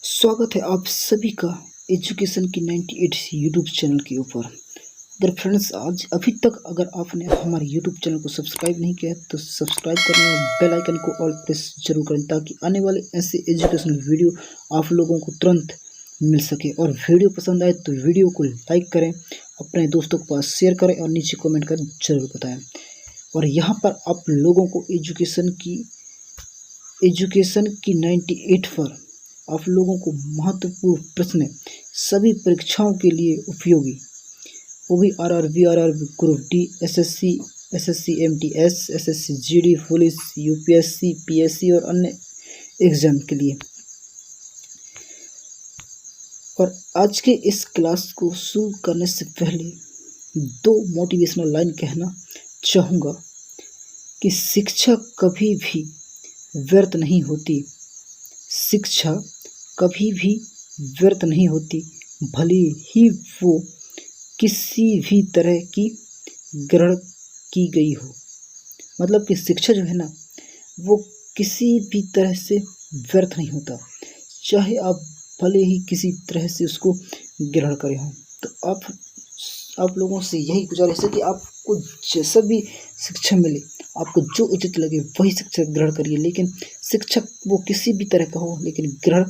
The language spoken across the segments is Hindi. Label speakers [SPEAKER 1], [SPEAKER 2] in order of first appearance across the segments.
[SPEAKER 1] स्वागत है आप सभी का एजुकेशन की 98 यूट्यूब चैनल के ऊपर। अगर फ्रेंड्स आज अभी तक अगर आपने हमारे यूट्यूब चैनल को सब्सक्राइब नहीं किया तो सब्सक्राइब करें और बेल आइकन को ऑल प्रेस जरूर करें ताकि आने वाले ऐसे एजुकेशनल वीडियो आप लोगों को तुरंत मिल सके। और वीडियो पसंद आए तो वीडियो को लाइक करें, अपने दोस्तों के पास शेयर करें और नीचे कमेंट कर जरूर बताएँ। और यहाँ पर आप लोगों को एजुकेशन की 98 पर आप लोगों को महत्वपूर्ण प्रश्न सभी परीक्षाओं के लिए उपयोगी, वो भी RRB, group D, SSC MTS, SSC GD, police, UPSC, PSC और अन्य एग्जाम के लिए। और आज के इस क्लास को शुरू करने से पहले दो मोटिवेशनल लाइन कहना चाहूँगा कि शिक्षा कभी भी व्यर्थ नहीं होती। शिक्षा कभी भी व्यर्थ नहीं होती, भले ही वो किसी भी तरह की ग्रहण की गई हो। मतलब कि शिक्षा जो है ना, वो किसी भी तरह से व्यर्थ नहीं होता, चाहे आप भले ही किसी तरह से उसको ग्रहण करें हो। तो आप लोगों से यही गुजारिश है कि आपको जैसा भी शिक्षा मिले, आपको जो उचित लगे वही शिक्षा ग्रहण करिए, लेकिन शिक्षक वो किसी भी तरह का हो, लेकिन ग्रहण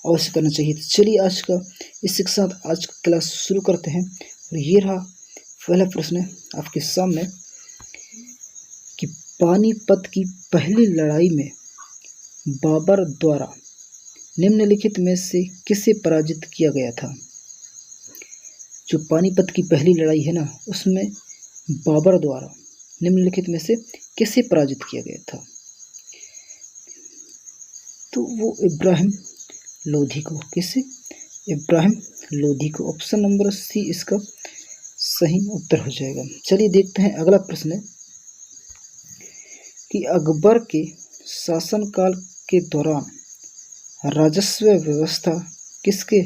[SPEAKER 1] अवश्य करना चाहिए। तो चलिए आज का इसी के साथ आज का क्लास शुरू करते हैं। और ये रहा पहला प्रश्न आपके सामने कि पानीपत की पहली लड़ाई में बाबर द्वारा निम्नलिखित में से किसे पराजित किया गया था। जो पानीपत की पहली लड़ाई है ना, उसमें बाबर द्वारा निम्नलिखित में से किसे पराजित किया गया था। तो वो इब्राहिम लोधी को। किसे? इब्राहिम लोधी को। ऑप्शन नंबर सी इसका सही उत्तर हो जाएगा। चलिए देखते हैं अगला प्रश्न कि अकबर के शासनकाल के दौरान राजस्व व्यवस्था किसके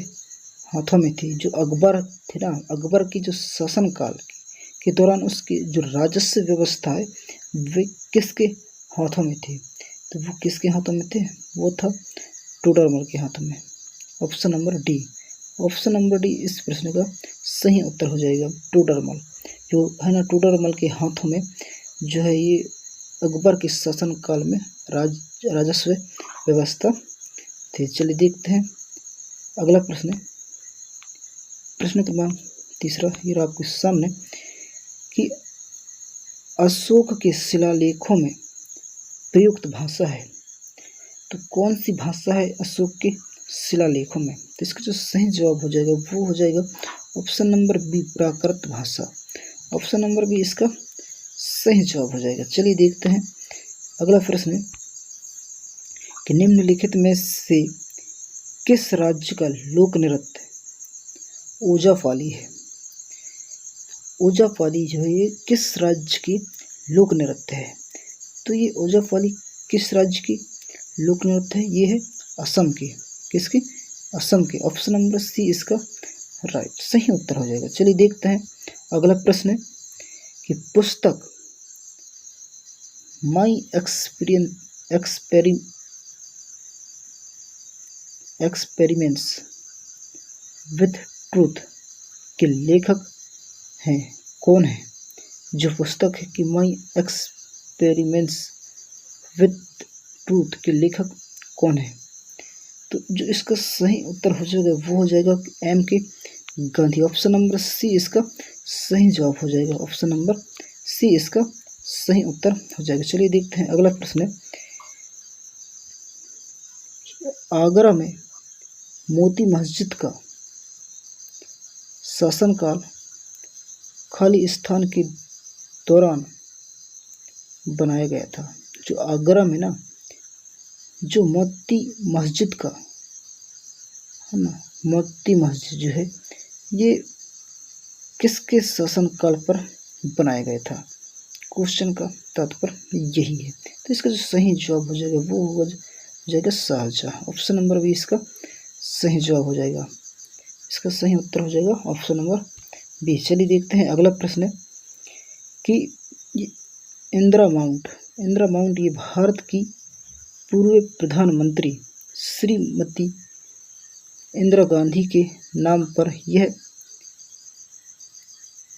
[SPEAKER 1] हाथों में थी। जो अकबर थे ना, अकबर की जो शासनकाल के दौरान उसकी जो राजस्व व्यवस्था है वे किसके हाथों में थी। तो वो किसके हाथों में थे? वो था टोडरमल के हाथों में। Option number D. Option number D इस प्रश्न का सही उत्तर हो जाएगा। टोडरमल जो है ना, टोडरमल के हाथों में जो है ये अकबर के शासनकाल में राजस्व व्यवस्था थी। चलिए देखते हैं अगला प्रश्न। प्रश्न क्रमांक तीसरा ये रहा आपके सामने कि अशोक के शिलालेखों में प्रयुक्त भाषा है। तो कौन सी भाषा है अशोक के शिलालेखों में? तो इसका जो सही जवाब हो जाएगा वो हो जाएगा ऑप्शन नंबर बी, प्राकृत भाषा। ऑप्शन नंबर बी इसका सही जवाब हो जाएगा। चलिए देखते हैं अगला प्रश्न कि निम्नलिखित में से किस राज्य का लोक नृत्य ओजापाली है। ओजापाली जो है ये किस राज्य की लोक नृत्य है। तो ये ओजापाली किस राज्य की लोक नृत्य है? ये है असम की। किसकी? असम के। ऑप्शन नंबर सी इसका राइट सही उत्तर हो जाएगा। चलिए देखते हैं अगला प्रश्न कि पुस्तक माई एक्सपेरिमेंट्स विथ ट्रूथ के लेखक हैं कौन है। जो पुस्तक है कि माई एक्सपेरिमेंट्स विथ ट्रूथ के लेखक कौन है। तो जो इसका सही उत्तर हो जाएगा वो हो जाएगा एम के गांधी। ऑप्शन नंबर सी इसका सही जवाब हो जाएगा। ऑप्शन नंबर सी इसका सही उत्तर हो जाएगा। चलिए देखते हैं अगला प्रश्न आगरा में मोती मस्जिद का शासनकाल खाली स्थान के दौरान बनाया गया था। जो आगरा में ना जो मोती मस्जिद का है ना, मोती मस्जिद जो है ये किसके शासनकाल पर बनाया गया था। क्वेश्चन का तात्पर्य यही है। तो इसका जो सही जवाब हो जाएगा वो हो जाएगा शाहजहाँ। ऑप्शन नंबर बी इसका सही जवाब हो जाएगा। इसका सही उत्तर हो जाएगा ऑप्शन नंबर बी। चलिए देखते हैं अगला प्रश्न कि इंदिरा माउंट ये भारत की पूर्व प्रधानमंत्री श्रीमती इंदिरा गांधी के नाम पर यह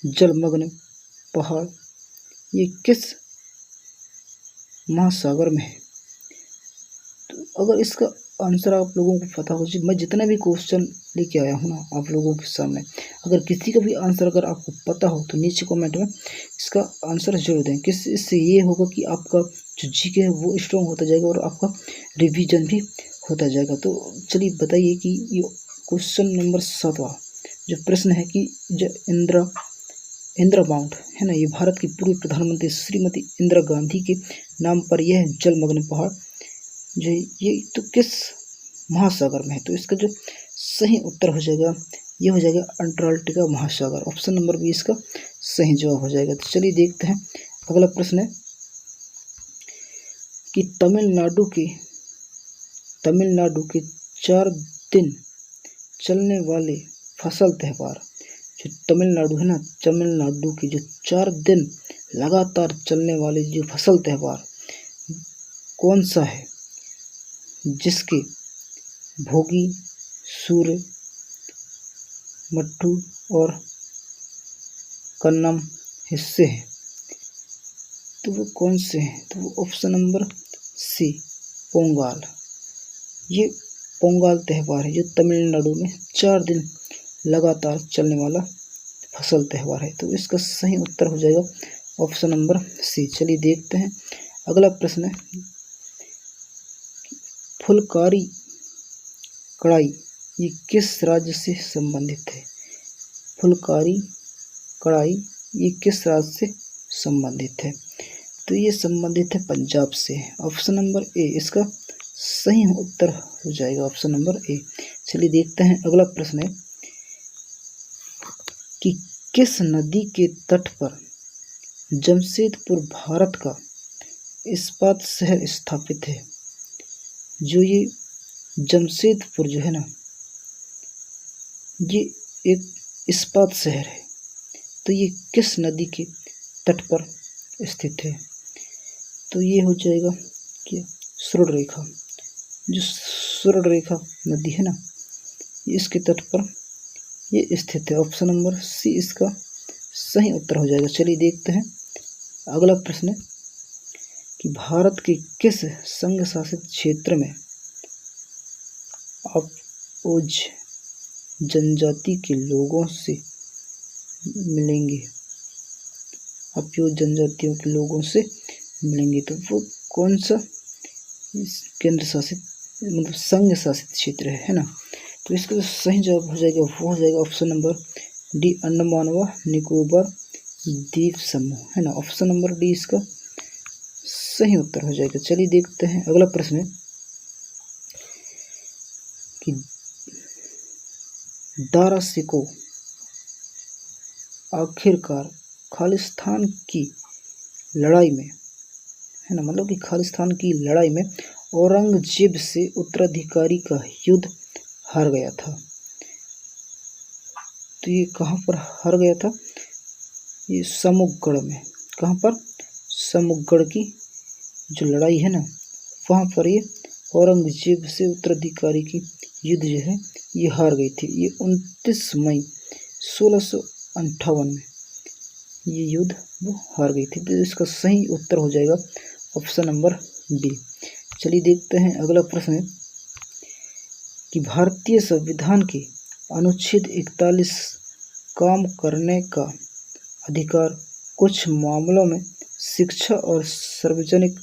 [SPEAKER 1] जलमग्न पहाड़ ये किस महासागर में है? तो अगर इसका आंसर आप लोगों को पता हो, मैं जितना भी क्वेश्चन लेके आया हूँ ना आप लोगों के सामने, अगर किसी का भी आंसर अगर आपको पता हो तो नीचे कमेंट में इसका आंसर जरूर दें। इससे ये होगा कि आपका जो जीके है वो स्ट्रॉन्ग होता जाएगा और आपका रिवीजन भी होता जाएगा। तो चलिए बताइए कि ये क्वेश्चन नंबर 7वां जो प्रश्न है कि जो इंदिरा माउंट है ना, ये भारत की पूर्व प्रधानमंत्री श्रीमती इंदिरा गांधी के नाम पर यह जलमग्न पहाड़ जो ये तो किस महासागर में है? तो इसका जो सही उत्तर हो जाएगा ये हो जाएगा अंटार्कटिका महासागर। ऑप्शन नंबर बी इसका सही जवाब हो जाएगा। तो चलिए देखते हैं अगला प्रश्न है कि तमिलनाडु के 4 दिन चलने वाले फसल त्यौहार, जो तमिलनाडु है ना, तमिलनाडु के जो 4 दिन लगातार चलने वाले जो फसल त्यौहार कौन सा है जिसके भोगी, सूर्य, मट्टू और कन्नम हिस्से हैं? तो वो कौन से हैं? तो वो ऑप्शन नंबर सी पोंगल। ये पोंगल त्यौहार है जो तमिलनाडु में 4 दिन लगातार चलने वाला फसल त्यौहार है। तो इसका सही उत्तर हो जाएगा ऑप्शन नंबर सी। चलिए देखते हैं अगला प्रश्न है फुलकारी कढ़ाई ये किस राज्य से संबंधित है? फुलकारी कढ़ाई ये किस राज्य से संबंधित है? तो ये संबंधित है पंजाब से। ऑप्शन नंबर ए इसका सही उत्तर हो जाएगा, ऑप्शन नंबर ए। चलिए देखते हैं अगला प्रश्न है कि किस नदी के तट पर जमशेदपुर भारत का इस्पात शहर स्थापित है? जो ये जमशेदपुर जो है ना, ये एक इस्पात शहर है। तो ये किस नदी के तट पर स्थित है? तो ये हो जाएगा कि सुवर्णरेखा, जो सुवर्णरेखा नदी है ना, इसके तट पर ये स्थित है। ऑप्शन नंबर सी इसका सही उत्तर हो जाएगा। चलिए देखते हैं अगला प्रश्न है कि भारत के किस संघ शासित क्षेत्र में अपोज जनजाति के लोगों से मिलेंगे? अपोज जनजातियों के लोगों से मिलेंगे। तो वो कौन सा केंद्र शासित मतलब संघ शासित क्षेत्र है ना? तो इसका जो सही जवाब हो जाएगा वो हो जाएगा ऑप्शन नंबर डी अंडमान व निकोबार द्वीप समूह है ना। ऑप्शन नंबर डी इसका सही उत्तर हो जाएगा। चलिए देखते हैं अगला प्रश्न है कि दारा सिकोह आखिरकार खालिस्तान की लड़ाई में है ना, मतलब कि खालिस्तान की लड़ाई में औरंगजेब से उत्तराधिकारी का युद्ध हार गया था। तो ये कहाँ पर हार गया था? ये समूहगढ़ में। कहाँ पर? समूहगढ़ की जो लड़ाई है ना, वहाँ पर ये औरंगजेब से उत्तराधिकारी की युद्ध जो है ये हार गई थी। ये 29 मई 1658 में ये युद्ध वो हार गई थी। तो इसका सही उत्तर हो जाएगा ऑप्शन नंबर बी। चलिए देखते हैं अगला प्रश्न है कि भारतीय संविधान के अनुच्छेद 41 काम करने का अधिकार कुछ मामलों में शिक्षा और सार्वजनिक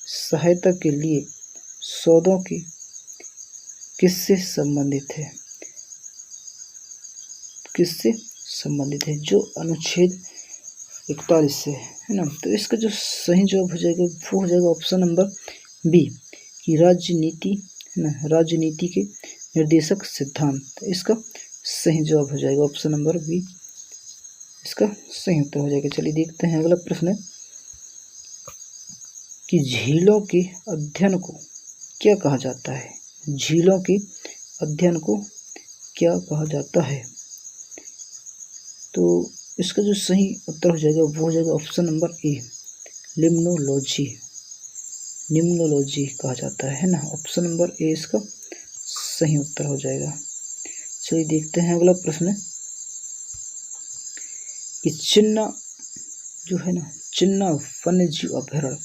[SPEAKER 1] सहायता के लिए सौदों के किससे संबंधित है? किससे संबंधित है? जो अनुच्छेद 41 से है ना। तो इसका जो सही जवाब हो जाएगा वो हो जाएगा ऑप्शन नंबर बी कि राजनीति है ना, राजनीति के निर्देशक सिद्धांत। तो इसका सही जवाब हो जाएगा ऑप्शन नंबर बी, इसका सही उत्तर हो जाएगा। चलिए देखते हैं अगला प्रश्न कि झीलों के अध्ययन को क्या कहा जाता है? झीलों के अध्ययन को क्या कहा जाता है? तो इसका जो सही उत्तर हो जाएगा वो हो जाएगा ऑप्शन नंबर ए लिम्नोलॉजी। निम्नोलॉजी कहा जाता है ना। ऑप्शन नंबर ए इसका सही उत्तर हो जाएगा। चलिए देखते हैं अगला प्रश्न कि चिन्ना जो है ना, चिन्ना वन्यजीव अभयारण्य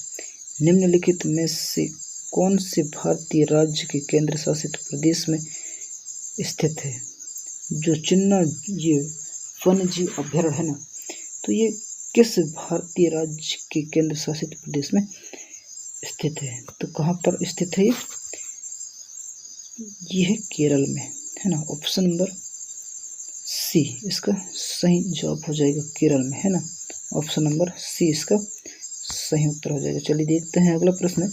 [SPEAKER 1] निम्नलिखित में से कौन से भारतीय राज्य के केंद्र शासित प्रदेश में स्थित है। जो चिन्ना ये वन्यजीव अभयारण्य है ना, तो ये किस भारतीय राज्य के केंद्र शासित प्रदेश में स्थित है। तो कहाँ पर स्थित है ये है केरल में, है ना। ऑप्शन नंबर सी इसका सही जवाब हो जाएगा, केरल में, है ना। ऑप्शन नंबर सी इसका सही उत्तर हो जाएगा। चलिए देखते हैं अगला प्रश्न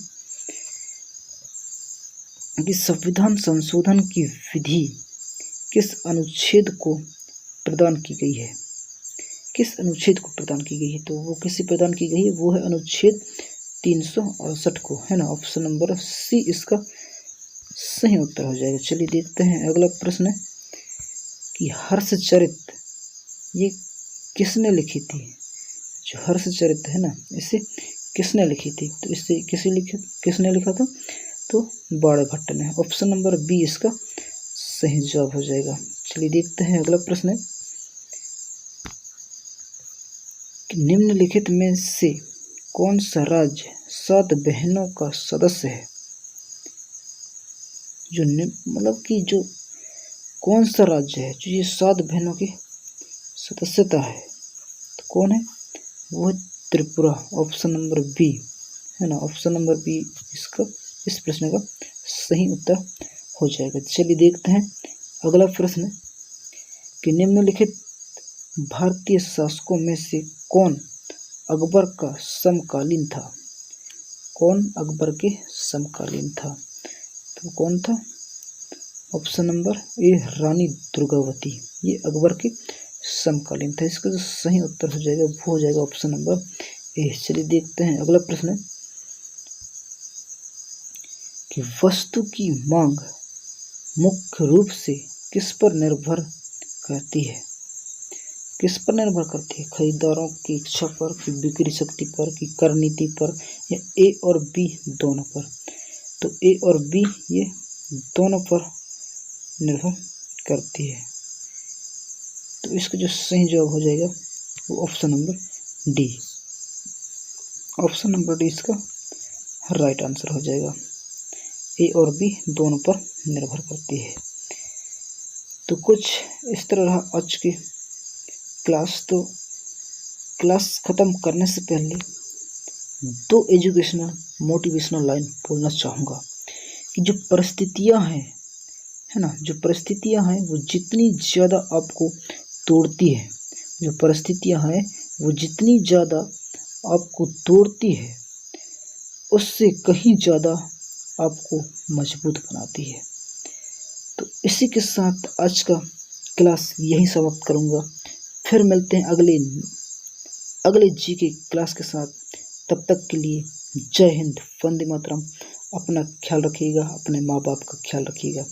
[SPEAKER 1] कि संविधान संशोधन की विधि किस अनुच्छेद को प्रदान की गई है। किस अनुच्छेद को प्रदान की गई है, तो वो किससे प्रदान की गई है, वो है अनुच्छेद 368 को, है ना। ऑप्शन नंबर सी इसका सही उत्तर हो जाएगा। चलिए देखते हैं अगला प्रश्न कि हर्षचरित ये किसने लिखी थी। जो हर्षचरित है ना, इसे किसने लिखी थी, तो इसे किसने लिखा था, तो बाणभट्ट ने। ऑप्शन नंबर बी इसका सही जवाब हो जाएगा। चलिए देखते हैं अगला प्रश्न कि निम्नलिखित में से कौन सा राज्य 7 बहनों का सदस्य है। जो मतलब कि जो कौन सा राज्य है जो ये 7 बहनों की सदस्यता है, तो कौन है, वो है त्रिपुरा। ऑप्शन नंबर बी, है ना। ऑप्शन नंबर बी इसका इस प्रश्न का सही उत्तर हो जाएगा। चलिए देखते हैं अगला प्रश्न कि निम्नलिखित भारतीय शासकों में से कौन अकबर का समकालीन था। कौन अकबर के समकालीन था, तो कौन था। Option number A Rani Durgavati, ये अकबर के समकालीन था। इसका जो सही उत्तर हो जाएगा वो हो जाएगा ऑप्शन नंबर ए। चलिए देखते हैं अगला प्रश्न कि वस्तु की मांग मुख्य रूप से किस पर निर्भर करती है। किस पर निर्भर करती है, खरीदारों की इच्छा पर, कि बिक्री शक्ति पर, कि कर नीति पर, या ए और बी दोनों पर। तो ए और बी ये दोनों पर निर्भर करती है। तो इसका जो सही जवाब हो जाएगा वो option number D. Option number D इसका राइट आंसर हो जाएगा। ए और बी दोनों पर निर्भर करती है। तो कुछ इस तरह रहा आज की क्लास। तो क्लास ख़त्म करने से पहले 2 एजुकेशनल मोटिवेशनल लाइन बोलना चाहूँगा कि जो परिस्थितियाँ हैं, है ना, जो परिस्थितियाँ हैं वो जितनी ज़्यादा आपको तोड़ती है, जो परिस्थितियाँ हैं वो जितनी ज़्यादा आपको तोड़ती है, उससे कहीं ज़्यादा आपको मजबूत बनाती है। तो इसी के साथ आज का क्लास यहीं समाप्त करूँगा। फिर मिलते हैं अगले जी के क्लास के साथ। तब तक के लिए जय हिंद, वंदे मातरम। अपना ख्याल रखिएगा, अपने माँ बाप का ख्याल रखिएगा।